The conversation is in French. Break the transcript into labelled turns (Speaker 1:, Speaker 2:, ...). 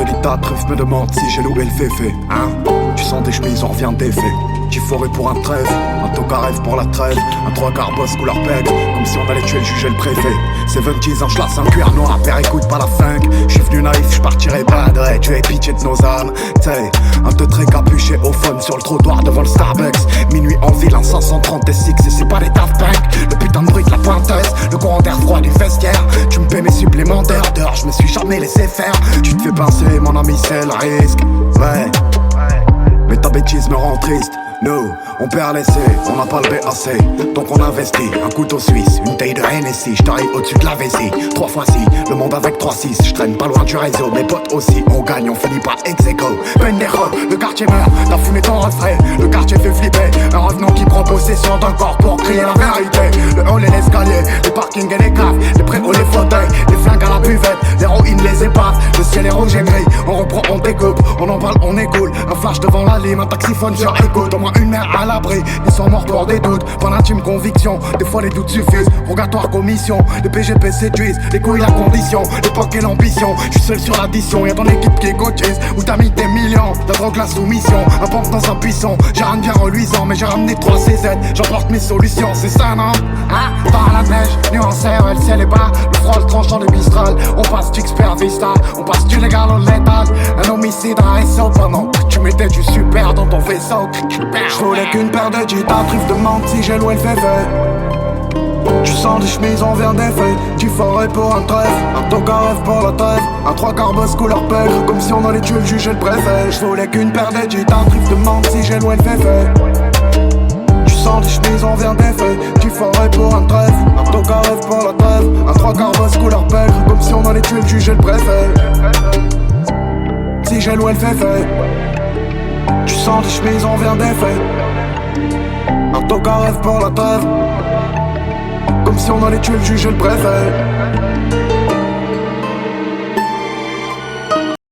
Speaker 1: l'État, truffe me demande si j'ai loué le féfé, hein. Tu sens des chemises, on revient d'effet. J'ai foré pour un trêve, un toca rêve pour la trêve. Un trois quarts boss couleur pègre, comme si on allait tuer le juge et le préfet. 70's, un schlass, un cuir noir, père écoute pas la funk. J'suis venu naïf, j'partirai bad, ouais, tu es pitié de nos âmes. T'sais, un teutré capuché au phone sur le trottoir devant le Starbucks. Minuit en ville, un 530 SX et c'est pas les Daft Punk. Le putain de bruit de la pointeuse, le courant d'air froid du vestiaire. Tu me paies mes supplémentaires, dehors je me suis jamais laissé faire. Tu te fais pincer, mon ami, c'est le risque. Ouais, mais ta bêtise me rend triste. Nous, on perd l'essai, on n'a pas le BAC. Donc on investit, un couteau suisse, une taille de Hennessy. J't'arrive au-dessus de la vessie, 3 fois 6, le monde avec 3-6. J'traîne pas loin du réseau, mes potes aussi. On gagne, on finit par ex-aequo. Pendejo, le quartier meurt, t'as fumé ton refrain. Le quartier fait flipper, un revenant qui prend possession d'un corps pour crier la vérité. Le hall et l'escalier, les parkings et les caves, les préaux, les fauteuils, les flingues à la buvette, l'héroïne, les épaves. Le ciel est rouge et gris, on reprend, on découpe, on emballe, on écoule. Un flash devant la lime, un taxiphone sur écoute. Au moins une mère à l'abri, ils sont morts pour des doutes. Pas d'intime conviction, des fois les doutes suffisent. Rogatoire commission, les PGP séduisent. Les couilles la condition, l'époque et l'ambition. J'suis seul sur l'addition, y'a ton équipe qui cotise. Où t'as mis tes millions, la drogue la soumission. Un pompe dans un buisson, j'ai rien de bien reluisant. Mais j'ai ramené 3 CZ, j'emporte mes solutions. C'est ça non? Ah, par la neige, nuancé, ouais, le ciel est bas. Le froid, le tranchant des Mistral. On passe d'expert Vista, on passe du légal au létal. Un homicide, un SO pendant que tu mettais du super dans ton vaisseau. J'voulais qu'une paire de jeans, ta truffe demande si j'ai loué le féfé. Tu sens des chemises, on vient d'effet. Tu forêt pour un trêve, un toca rêve pour la trêve. Un 3 quarts boss couleur pègre, comme si on allait tuer le juge et le préfet. J'voulais qu'une paire de jeans, ta truffe demande si j'ai loué le féfé. Tu sens des chemises, on vient d'effet. Tu forêt pour un trêve, un toca rêve pour la trêve. Un 3 quarts boss couleur pègre, comme si on allait tuer le juge et le préfet. Si j'ai loué le féfé. Tu sens des chemises, on vient d'effet. Un toca rêve pour la trêve, comme si on allait tuer le juge et le préfet.